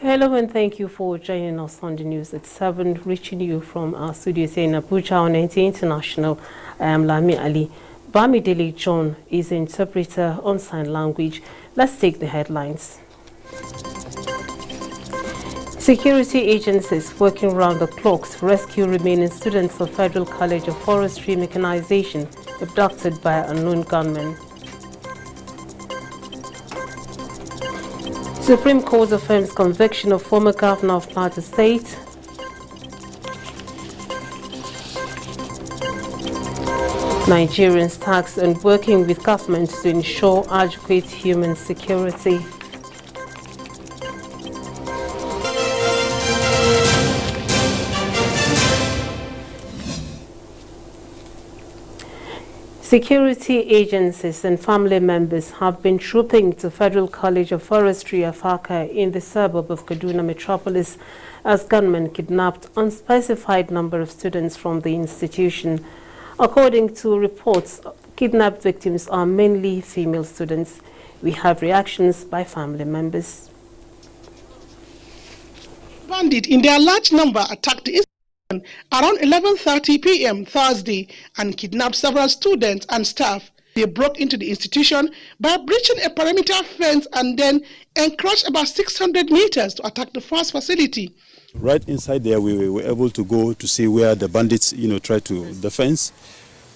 Hello and thank you for joining us on the news at 7, reaching you from our studios here in Abuja on NTA International. I am Lami Ali. Bamidele John is an interpreter on sign language. Let's take the headlines. Security agencies working round the clock to rescue remaining students of Federal College of Forestry Mechanization abducted by unknown gunmen. Supreme Court affirms conviction of former governor of Plateau State. Nigerians taxed on working with government to ensure adequate human security. Security agencies and family members have been trooping to Federal College of Forestry Afaka in the suburb of Kaduna metropolis as gunmen kidnapped unspecified number of students from the institution. According to reports, kidnapped victims are mainly female students. We have reactions by family members. Bandits in their large number attacked the institution around 11:30 p.m. Thursday and kidnapped several students and staff. They broke into the institution by breaching a perimeter fence and then encroached about 600 meters to attack the first facility. Right inside there, we were able to go to see where the bandits, tried to defense.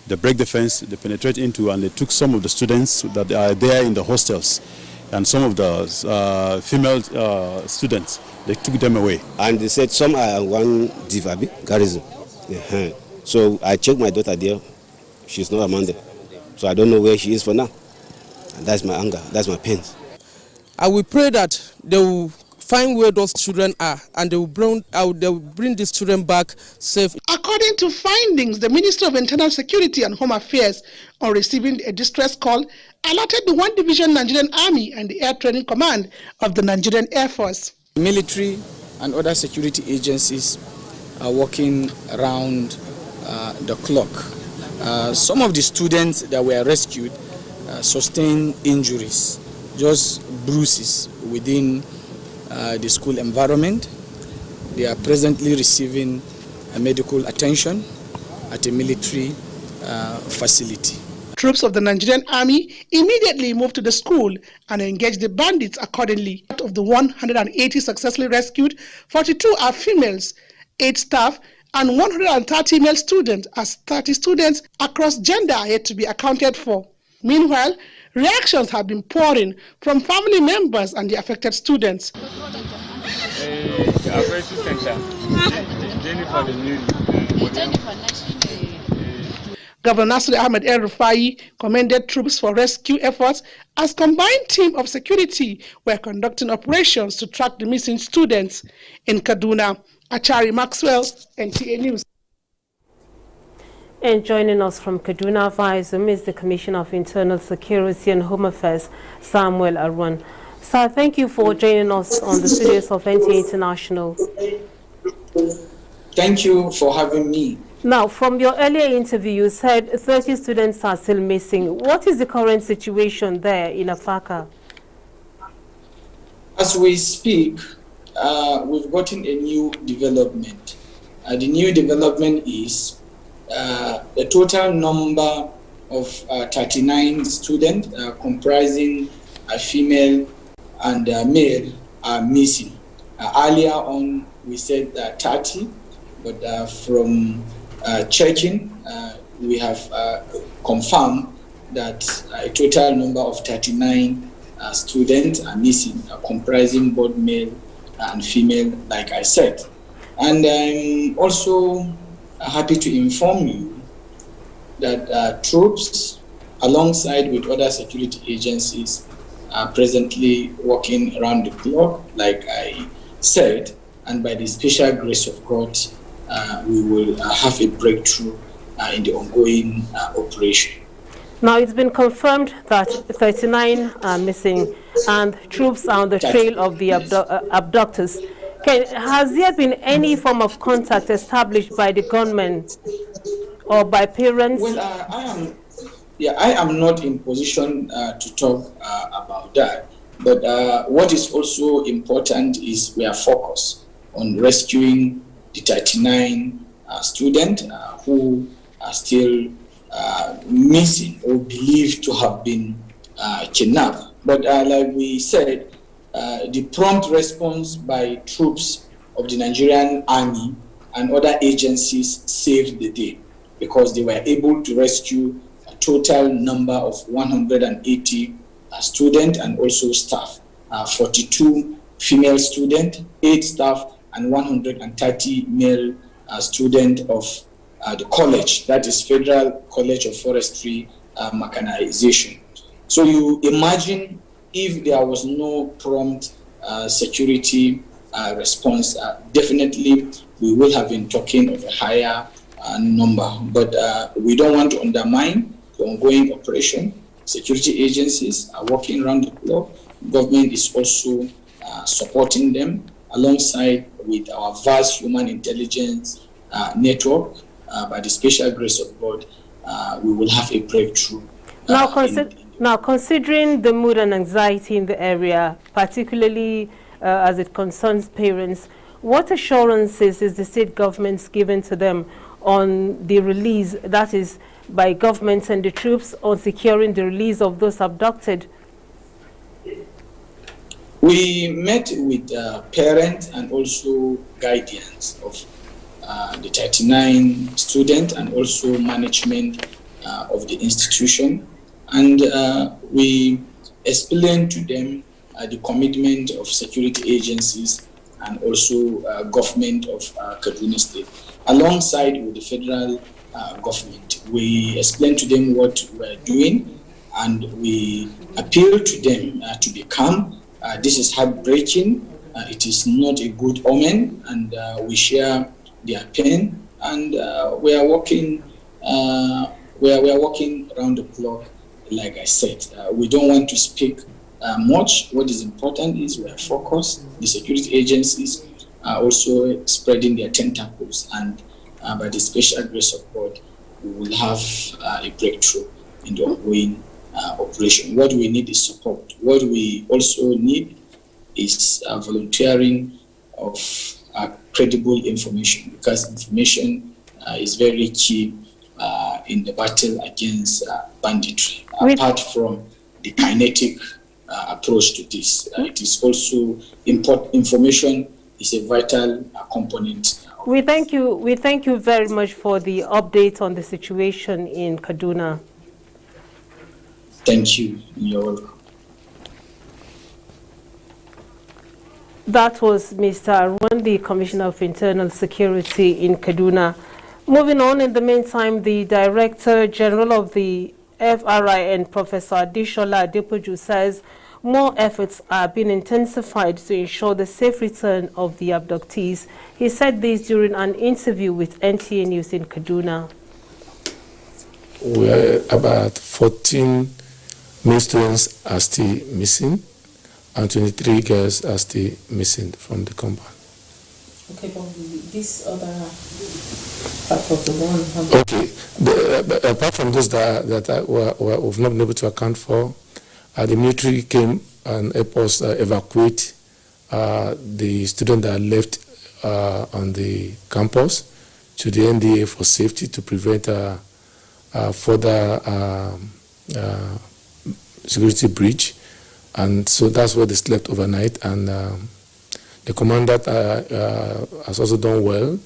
They break the fence, they penetrate into, and they took some of the students that are there in the hostels, and some of the female students. They took them away. And they said some are one Divabi garrison. So I checked my daughter there. She's not among them. So I don't know where she is for now. And that's my anger. That's my pain. I will pray that they will find where those children are and they will bring these children back safe. According to findings, the Minister of Internal Security and Home Affairs, on receiving a distress call, alerted the 1 Division Nigerian Army and the Air Training Command of the Nigerian Air Force. Military and other security agencies are working around the clock. Some of the students that were rescued sustained injuries, just bruises within the school environment. They are presently receiving medical attention at a military facility. Troops of the Nigerian Army immediately moved to the school and engaged the bandits accordingly. Out of the 180 successfully rescued, 42 are females, 8 staff, and 130 male students, as 30 students across gender are yet to be accounted for. Meanwhile, reactions have been pouring from family members and the affected students. Governor Nasir Ahmed El-Rufai commended troops for rescue efforts as combined team of security were conducting operations to track the missing students. In Kaduna, Achari Maxwell, NTA News. And joining us from Kaduna via Zoom is the Commissioner of Internal Security and Home Affairs, Samuel Arwan. Sir, thank you for joining us on the studios of NTA International. Thank you for having me. Now, from your earlier interview, you said 30 students are still missing. What is the current situation there in Afaka? As we speak, we've gotten a new development. The new development is the total number of 39 students comprising a female and a male are missing. Earlier on, we said 30, but from checking, we have confirmed that a total number of 39 students are missing, comprising both male and female, like I said. And I'm also happy to inform you that troops, alongside with other security agencies, are presently working around the clock, like I said, and by the special grace of God, we will have a breakthrough in the ongoing operation. Now, it's been confirmed that 39 are missing and troops are on the trail of the abductors. Has there been any form of contact established by the gunmen or by parents? Well, I am not in position to talk about that. But what is also important is we are focused on rescuing the 39 students who are still missing or believed to have been kidnapped. But like we said, the prompt response by troops of the Nigerian army and other agencies saved the day, because they were able to rescue a total number of 180 students and also staff, 42 female students, 8 staff, and 130 male students of the college, that is Federal College of Forestry Mechanization. So you imagine if there was no prompt security response, definitely we will have been talking of a higher number. But we don't want to undermine the ongoing operation. Security agencies are working around the clock. Government is also supporting them alongside with our vast human intelligence network. By the special grace of God, we will have a breakthrough. Now, considering the mood and anxiety in the area, particularly as it concerns parents, what assurances is the state government giving to them on the release, that is, by governments and the troops, on securing the release of those abducted? We met with parents and also guardians of the 39 students and also management of the institution, and we explained to them the commitment of security agencies and also government of Kaduna State. Alongside with the federal government, we explained to them what we're doing, and we appealed to them to be calm. This is heartbreaking. It is not a good omen, and we share their pain, and we are working. We are working around the clock. Like I said, we don't want to speak much. What is important is we are focused. The security agencies are also spreading their tentacles, and by the special grace of God, we will have a breakthrough in the ongoing operation. What we need is support. What we also need is volunteering of credible information, because information is very key in the battle against banditry. Apart from the kinetic approach to this, it is also information is a vital component. We thank you very much for the update on the situation in Kaduna. Thank you. You're welcome. That was Mr. Arwan, the Commissioner of Internal Security in Kaduna. Moving on, in the meantime, the Director General of the FRIN, Professor Adishola Adepoju, says more efforts are being intensified to ensure the safe return of the abductees. He said this during an interview with NTA News in Kaduna. We're about 14 male students are still missing, and 23 girls are still missing from the compound. Okay, but this other part of the one... Okay, apart from those that we've not been able to account for, the military came and helped us evacuate the students that left on the campus to the NTA for safety, to prevent further security breach. And so that's where they slept overnight, and the commandant has also done well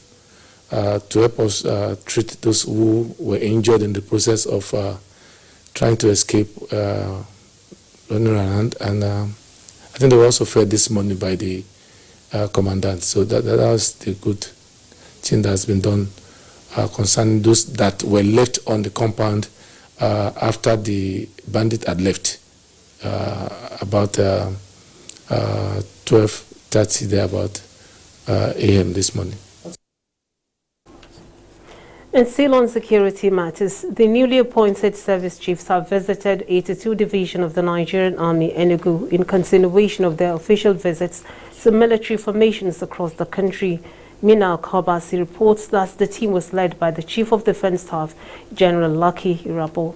to help us treat those who were injured in the process of trying to escape running around. And I think they were also fed this morning by the commandant. So that was the good thing that's been done concerning those that were left on the compound after the bandit had left. About 12:30 there, about a.m. this morning. And still on security matters, the newly appointed service chiefs have visited 82 Division of the Nigerian Army, Enugu, in continuation of their official visits to military formations across the country. Mina Kobasi reports that the team was led by the Chief of Defense Staff, General Lucky Irabo.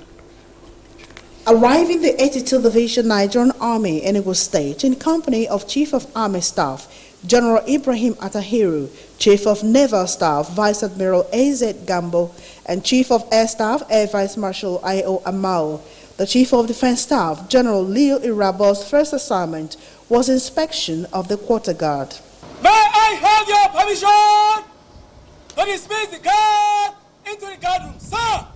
Arriving the 82 Division Nigerian Army, Enugu State, in company of Chief of Army Staff, General Ibrahim Atahiru, Chief of Naval Staff, Vice Admiral A.Z. Gambo, and Chief of Air Staff, Air Vice Marshal I.O. Amao. The Chief of Defense Staff, General Leo Irabo's first assignment was inspection of the quarter guard. May I have your permission to dismiss the guard into the guard room, sir?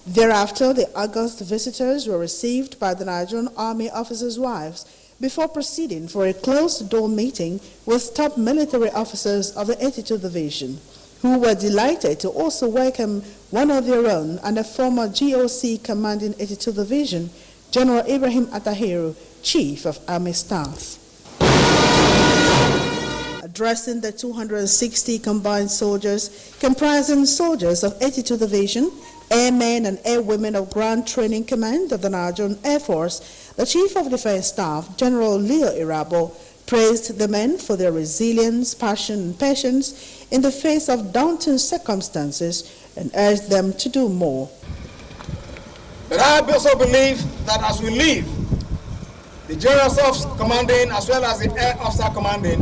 Thereafter, the august visitors were received by the Nigerian Army officers' wives before proceeding for a closed-door meeting with top military officers of the 82 Division, who were delighted to also welcome one of their own and a former GOC commanding 82 Division, General Ibrahim Atahiru, Chief of Army Staff. Addressing the 260 combined soldiers, comprising soldiers of 82 Division, airmen and airwomen of Ground Training Command of the Nigerian Air Force, the Chief of Defense Staff, General Leo Irabo, praised the men for their resilience, passion, and patience in the face of daunting circumstances and urged them to do more. But I also believe that as we leave, the General Staff Commanding as well as the Air Officer Commanding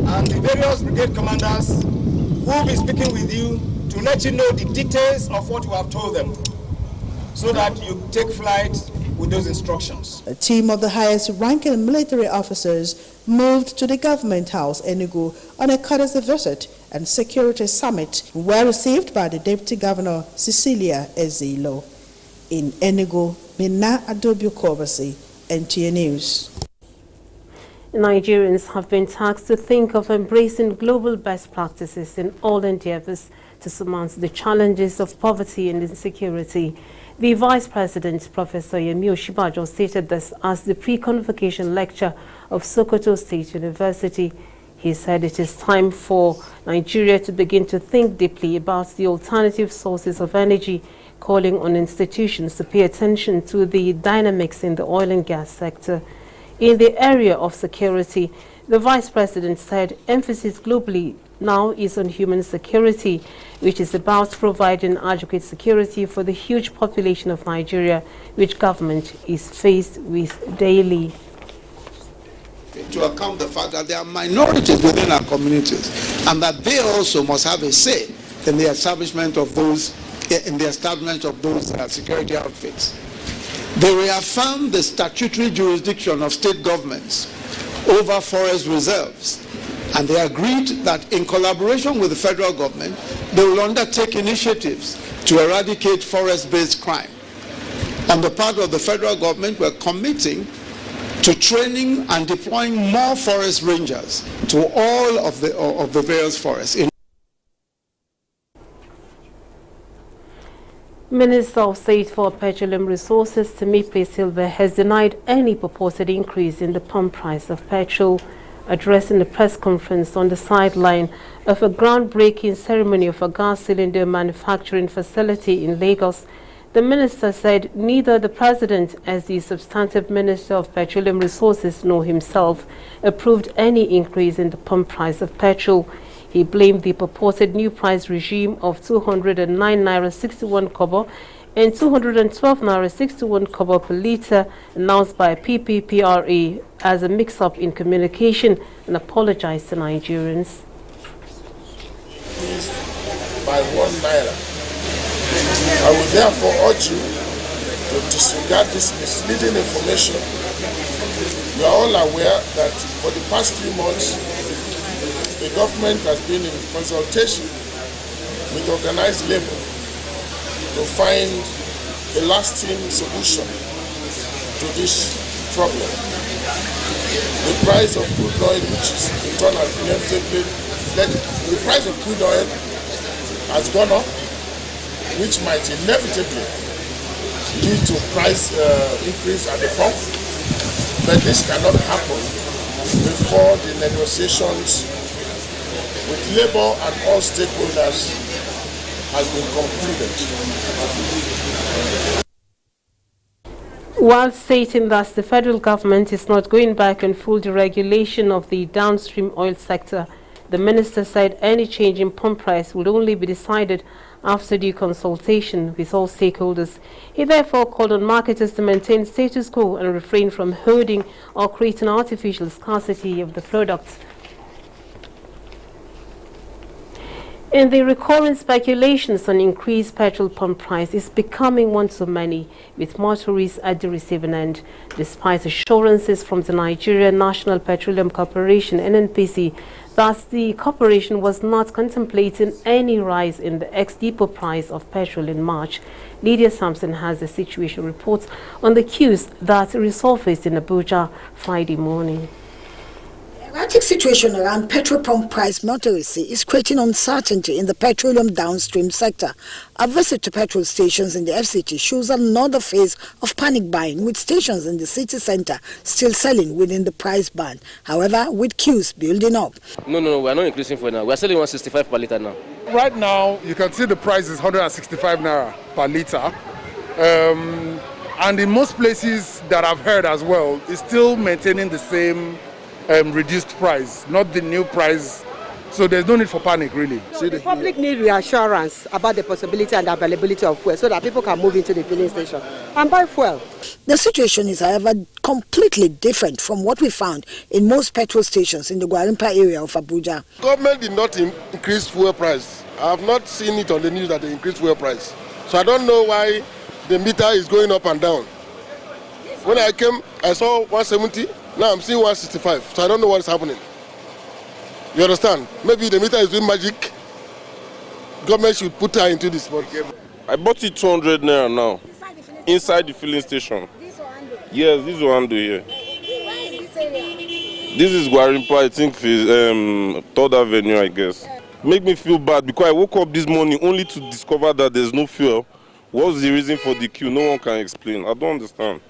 and the various brigade commanders will be speaking with you to let you know the details of what you have told them so that you take flight with those instructions. A team of the highest ranking military officers moved to the Government House, Enugu, on a courtesy visit and security summit, were received by the Deputy Governor, Cecilia Ezilo. In Enugu, Mina Adobu-Kobasi, NTA News. Nigerians have been tasked to think of embracing global best practices in all endeavors to surmount the challenges of poverty and insecurity. The Vice President, Professor Yemi Oshibajo, stated this as the pre-convocation lecture of Sokoto State University. He said it is time for Nigeria to begin to think deeply about the alternative sources of energy, calling on institutions to pay attention to the dynamics in the oil and gas sector. In the area of security, the Vice President said emphasis globally now is on human security, which is about providing adequate security for the huge population of Nigeria, which government is faced with daily. To account the fact that there are minorities within our communities and that they also must have a say in the establishment of those security outfits. They reaffirmed the statutory jurisdiction of state governments over forest reserves, and they agreed that in collaboration with the federal government, they will undertake initiatives to eradicate forest-based crime. On the part of the federal government, we're committing to training and deploying more forest rangers to all of the various forests. Minister of State for Petroleum Resources, Temitope Silva, has denied any purported increase in the pump price of petrol. Addressing the press conference on the sideline of a groundbreaking ceremony of a gas cylinder manufacturing facility in Lagos, the minister said neither the president, as the substantive minister of Petroleum Resources, nor himself approved any increase in the pump price of petrol. He blamed the purported new price regime of 209 naira 61 kobo and 212 naira 61 kobo per litre announced by PPPRA as a mix-up in communication and apologized to Nigerians. By 1 naira. I would therefore urge you to disregard this misleading information. You are all aware that for the past few months, the government has been in consultation with organized labor to find a lasting solution to this problem. The price of crude oil, which is in turn has inevitably, the price of crude oil has gone up, which might inevitably lead to price increase at the pump. But this cannot happen before the negotiations with Labour and all stakeholders has been concluded. While stating that the federal government is not going back on full deregulation of the downstream oil sector, the minister said any change in pump price would only be decided after due consultation with all stakeholders. He therefore called on marketers to maintain status quo and refrain from hoarding or creating artificial scarcity of the products. In the recurrent speculations on increased petrol pump price is becoming one too many, with motorists at the receiving end, despite assurances from the Nigerian National Petroleum Corporation (NNPC) that the corporation was not contemplating any rise in the ex-depot price of petrol in March. Lydia Sampson has the situation report on the queues that resurfaced in Abuja Friday morning. The erratic situation around petrol pump price motorist is creating uncertainty in the petroleum downstream sector. A visit to petrol stations in the FCT shows another phase of panic buying, with stations in the city centre still selling within the price band. However, with queues building up. No, we are not increasing for now. We are selling 165 per litre now. Right now, you can see the price is 165 naira per litre. And in most places that I've heard as well, it's still maintaining the same reduced price, not the new price. So there's no need for panic, really. So the public need reassurance about the possibility and availability of fuel so that people can move into the filling station and buy fuel. The situation is, however, completely different from what we found in most petrol stations in the Gwarimpa area of Abuja. Government did not increase fuel price. I have not seen it on the news that they increased fuel price. So I don't know why the meter is going up and down. When I came, I saw 170. Now I'm seeing 165, so I don't know what is happening. You understand? Maybe the meter is doing magic. Government should put her into this. I bought it 200 naira now, inside the filling station. Yes, this one here. This is Gwarimpa, I think, 3rd Avenue, I guess. Make me feel bad because I woke up this morning only to discover that there's no fuel. What's the reason for the queue? No one can explain. I don't understand.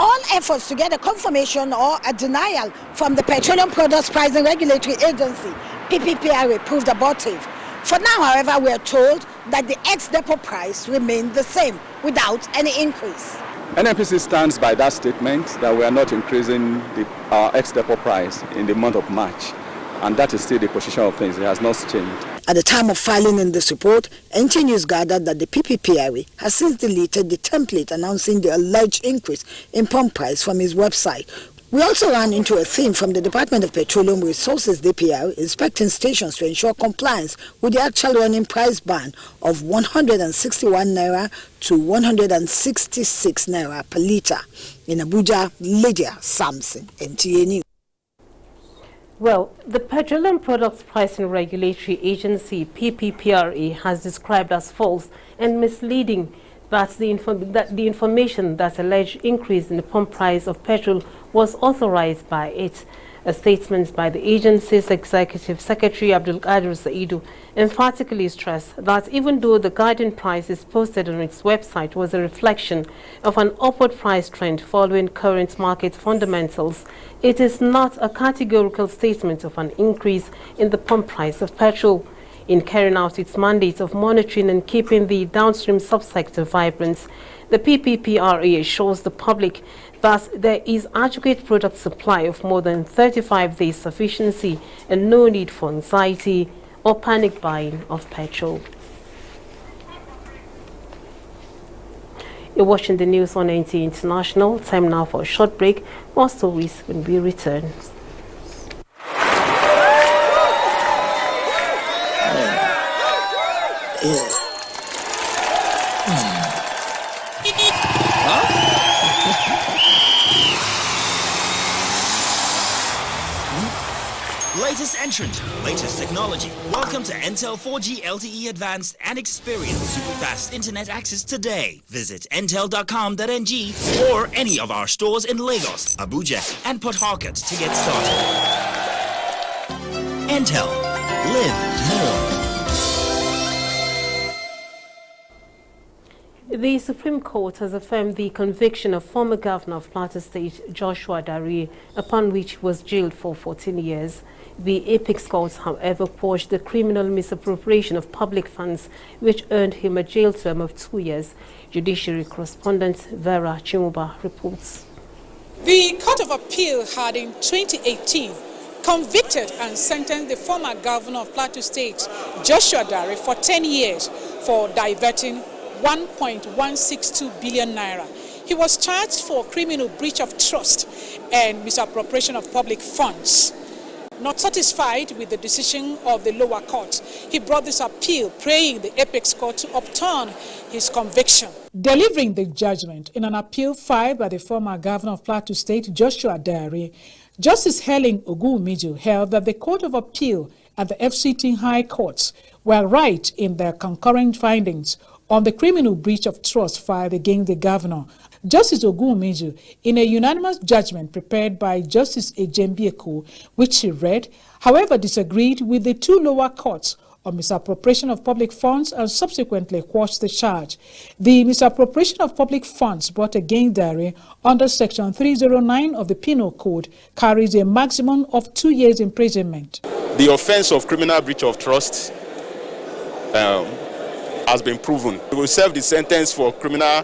All efforts to get a confirmation or a denial from the Petroleum Products Pricing Regulatory Agency, PPPRA, proved abortive. For now, however, we are told that the ex-depot price remained the same without any increase. NNPC stands by that statement that we are not increasing our ex-depot price in the month of March. And that is still the position of things. It has not changed. At the time of filing in this report, NTA News gathered that the PPPRA has since deleted the template announcing the alleged increase in pump price from his website. We also ran into a theme from the Department of Petroleum Resources (DPR) inspecting stations to ensure compliance with the actual running price band of 161 naira to 166 naira per litre. In Abuja, Lydia Sampson, NTA News. Well, the Petroleum Products Pricing Regulatory Agency, PPPRA, has described as false and misleading that the information that alleged increase in the pump price of petrol was authorized by it. A statement by the agency's Executive Secretary Abdul Qadir Saidu emphatically stressed that even though the guiding prices posted on its website was a reflection of an upward price trend following current market fundamentals, it is not a categorical statement of an increase in the pump price of petrol. In carrying out its mandate of monitoring and keeping the downstream subsector vibrant, the PPPRA assures the public that there is adequate product supply of more than 35 days sufficiency and no need for anxiety or panic buying of petrol. You're watching the news on NTA International. Time now for a short break. More stories when we return. Latest entrant, latest technology. Welcome to Intel 4G LTE Advanced and experience super fast internet access today. Visit intel.com.ng or any of our stores in Lagos, Abuja, and Port Harcourt to get started. Intel. Live more. The Supreme Court has affirmed the conviction of former Governor of Plateau State, Joshua Dare, upon which he was jailed for 14 years. The Apex Court, however, quashed the criminal misappropriation of public funds, which earned him a jail term of 2 years. Judiciary correspondent Vera Chimuba reports. The Court of Appeal had in 2018 convicted and sentenced the former Governor of Plateau State, Joshua Dare, for 10 years for diverting 1.162 billion naira. He was charged for criminal breach of trust and misappropriation of public funds. Not satisfied with the decision of the lower court, he brought this appeal, praying the Apex Court to upturn his conviction. Delivering the judgment in an appeal filed by the former Governor of Plateau State, Joshua Dare, Justice Helen Ogunwumiju held that the Court of Appeal and the FCT High Courts were right in their concurrent findings on the criminal breach of trust filed against the governor. Justice Ogunwumiju, in a unanimous judgment prepared by Justice Ejembieko, which she read, however disagreed with the two lower courts on misappropriation of public funds and subsequently quashed the charge. The misappropriation of public funds brought against Dare under Section 309 of the Penal Code carries a maximum of 2 years imprisonment. The offense of criminal breach of trust has been proven. He will serve the sentence for criminal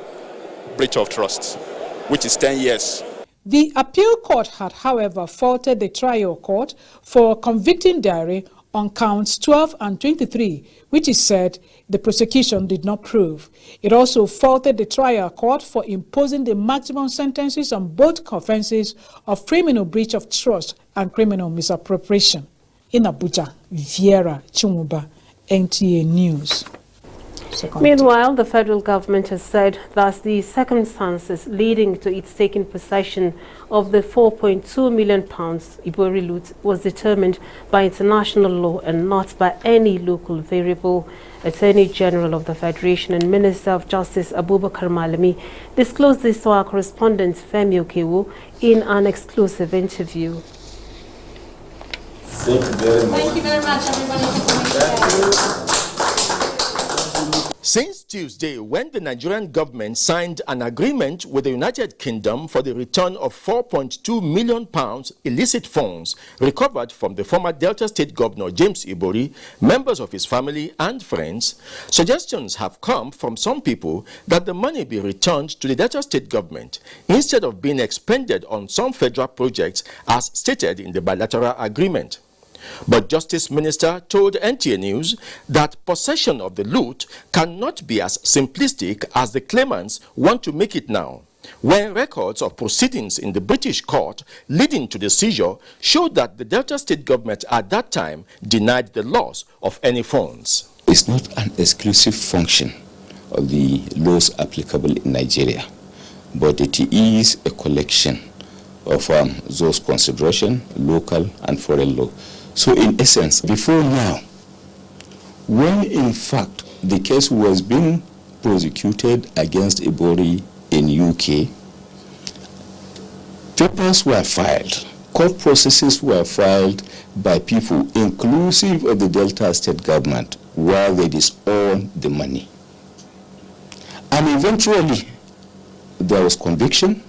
breach of trust, which is 10 years. The appeal court had, however, faulted the trial court for convicting Dare on counts 12 and 23, which it said the prosecution did not prove. It also faulted the trial court for imposing the maximum sentences on both offenses of criminal breach of trust and criminal misappropriation. In Abuja, Vera Chimuba, NTA News. Meanwhile, the federal government has said that the circumstances leading to its taking possession of the £4.2 million Ibori loot was determined by international law and not by any local variable. Attorney General of the Federation and Minister of Justice Abubakar Malami disclosed this to our correspondent Femi Okewo in an exclusive interview. Thank you very much. Thank you very much, everybody. Since Tuesday, when the Nigerian government signed an agreement with the United Kingdom for the return of £4.2 million illicit funds recovered from the former Delta State Governor James Ibori, members of his family and friends, suggestions have come from some people that the money be returned to the Delta State government instead of being expended on some federal projects as stated in the bilateral agreement. But Justice Minister told NTA News that possession of the loot cannot be as simplistic as the claimants want to make it now, when records of proceedings in the British court leading to the seizure showed that the Delta State government at that time denied the loss of any funds. It's not an exclusive function of the laws applicable in Nigeria, but it is a collection of those considerations, local and foreign law. So in essence, before now, when in fact the case was being prosecuted against Ibori in UK, papers were filed, court processes were filed by people inclusive of the Delta State government while they disowned the money. And eventually there was conviction,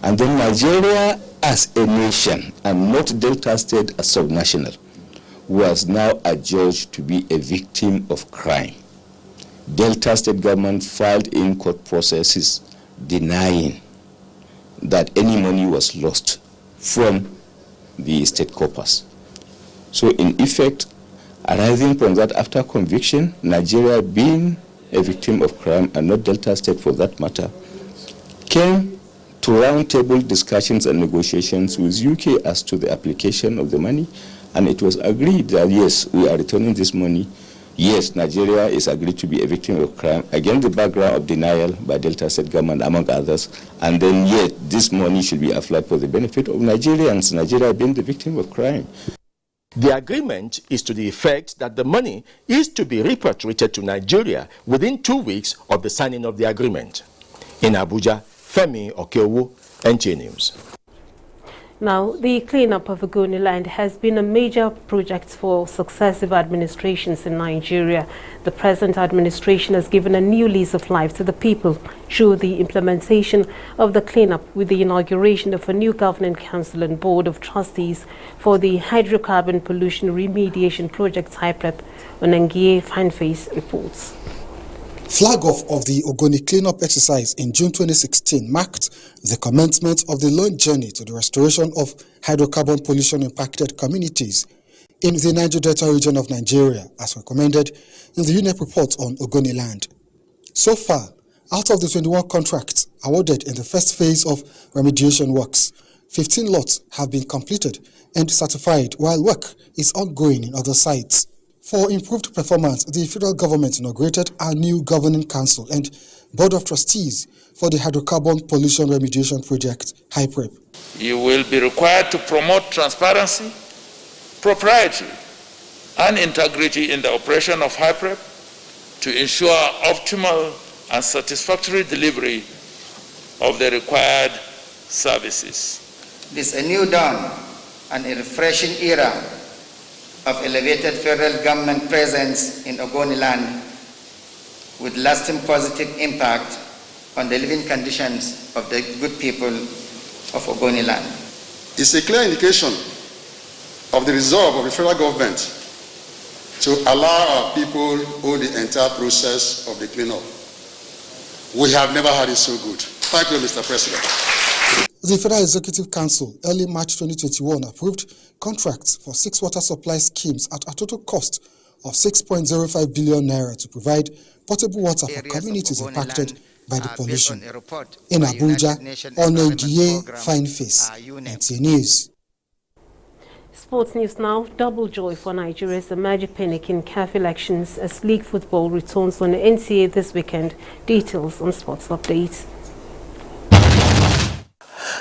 and then Nigeria as a nation, and not Delta State as subnational, was now adjudged to be a victim of crime. Delta State government filed in court processes denying that any money was lost from the state corpus. So in effect, arising from that after conviction, Nigeria being a victim of crime, and not Delta State for that matter, came to roundtable discussions and negotiations with UK as to the application of the money, and it was agreed that yes, we are returning this money. Yes, Nigeria is agreed to be a victim of crime, against the background of denial by Delta State government, among others, and then yet this money should be applied for the benefit of Nigerians, Nigeria being the victim of crime. The agreement is to the effect that the money is to be repatriated to Nigeria within 2 weeks of the signing of the agreement. In Abuja, Femi Okewo, NTA News. Now, the cleanup of Ogoniland has been a major project for successive administrations in Nigeria. The present administration has given a new lease of life to the people through the implementation of the cleanup with the inauguration of a new governing council and board of trustees for the hydrocarbon pollution remediation project HYPREP. NTA Fineface reports. Flag off of the Ogoni cleanup exercise in June 2016 marked the commencement of the long journey to the restoration of hydrocarbon pollution impacted communities in the Niger Delta region of Nigeria, as recommended in the UNEP report on Ogoniland. So far, out of the 21 contracts awarded in the first phase of remediation works, 15 lots have been completed and certified, while work is ongoing in other sites. For improved performance, the federal government inaugurated a new governing council and board of trustees for the hydrocarbon pollution remediation project, HYPREP. You will be required to promote transparency, propriety, and integrity in the operation of HYPREP to ensure optimal and satisfactory delivery of the required services. This is a new dawn and a refreshing era of elevated federal government presence in Ogoniland with lasting positive impact on the living conditions of the good people of Ogoniland. It's a clear indication of the resolve of the federal government to allow our people hold the entire process of the cleanup. We have never had it so good. Thank you, Mr. President. The Federal Executive Council, early March 2021, approved contracts for 6 water supply schemes at a total cost of 6.05 billion naira to provide potable water for communities impacted by the pollution. In Abuja, on NTA Fineface, NTA News. Sports news now. Double joy for Nigeria's Magic Panic in CAF elections as league football returns on the NTA this weekend. Details on Sports Updates.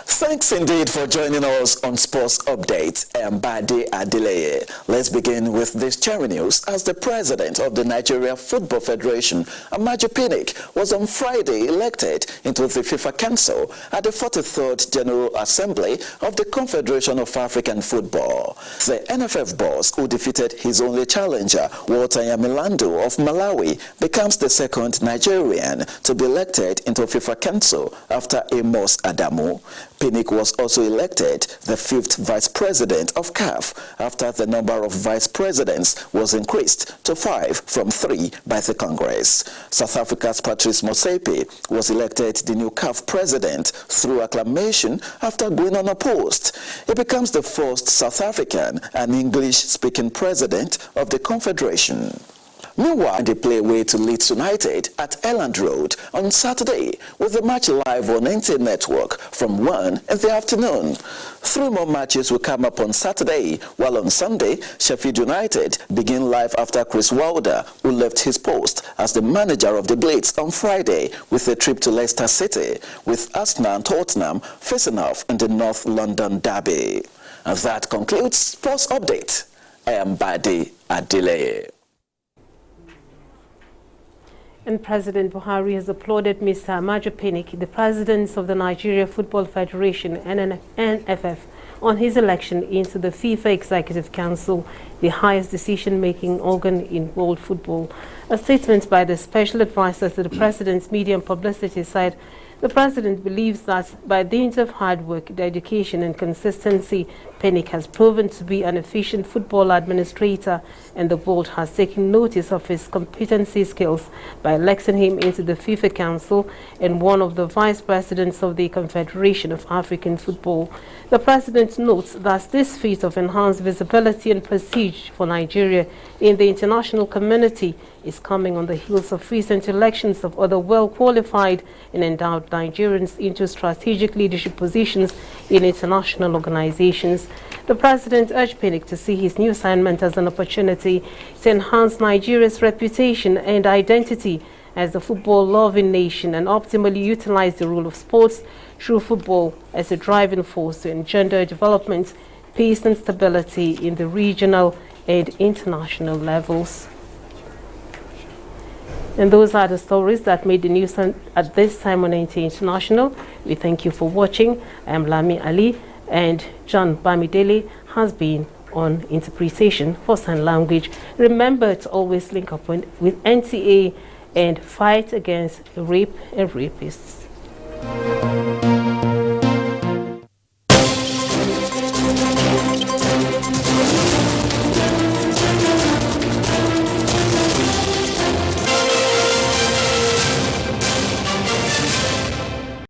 Thanks indeed for joining us on Sports Update. I am Bade Adeleye. Let's begin with this cherry news as the president of the Nigeria Football Federation, Amaju Pinnick, was on Friday elected into the FIFA Council at the 43rd General Assembly of the Confederation of African Football. The NFF boss, who defeated his only challenger, Walter Yamilando of Malawi, becomes the second Nigerian to be elected into FIFA Council after Amos Adamu. Pinnick was also elected the 5th vice president of CAF after the number of vice presidents was increased to 5 from 3 by the Congress. South Africa's Patrice Motsepe was elected the new CAF president through acclamation after going unopposed. He becomes the first South African and English-speaking president of the Confederation. Meanwhile, they play away to Leeds United at Elland Road on Saturday, with the match live on NTA Network from 1 in the afternoon. 3 more matches will come up on Saturday, while on Sunday, Sheffield United begin live after Chris Wilder, who left his post as the manager of the Blades on Friday with a trip to Leicester City, with Arsenal and Tottenham facing off in the North London derby. And that concludes Sports Update. I am Bade Adeleye. And President Buhari has applauded Mr. Amaju Pinnick, the president of the Nigeria Football Federation (NFF), on his election into the FIFA Executive Council, the highest decision-making organ in world football. A statement by the special advisor to the president's media and publicity said, the president believes that by dint of hard work, dedication and consistency, Pinnick has proven to be an efficient football administrator, and the board has taken notice of his competency skills by electing him into the FIFA Council and one of the vice presidents of the Confederation of African Football. The president notes that this feat of enhanced visibility and prestige for Nigeria in the international community is coming on the heels of recent elections of other well-qualified and endowed Nigerians into strategic leadership positions in international organizations. The president urged Pinnick to see his new assignment as an opportunity to enhance Nigeria's reputation and identity as a football-loving nation and optimally utilize the role of sports through football as a driving force to engender development, peace and stability in the regional and international levels. And those are the stories that made the news at this time on NTA International. We thank you for watching. I am Lami Ali. And John Bamidele has been on interpretation for sign language. Remember to always link up with NTA and fight against rape and rapists.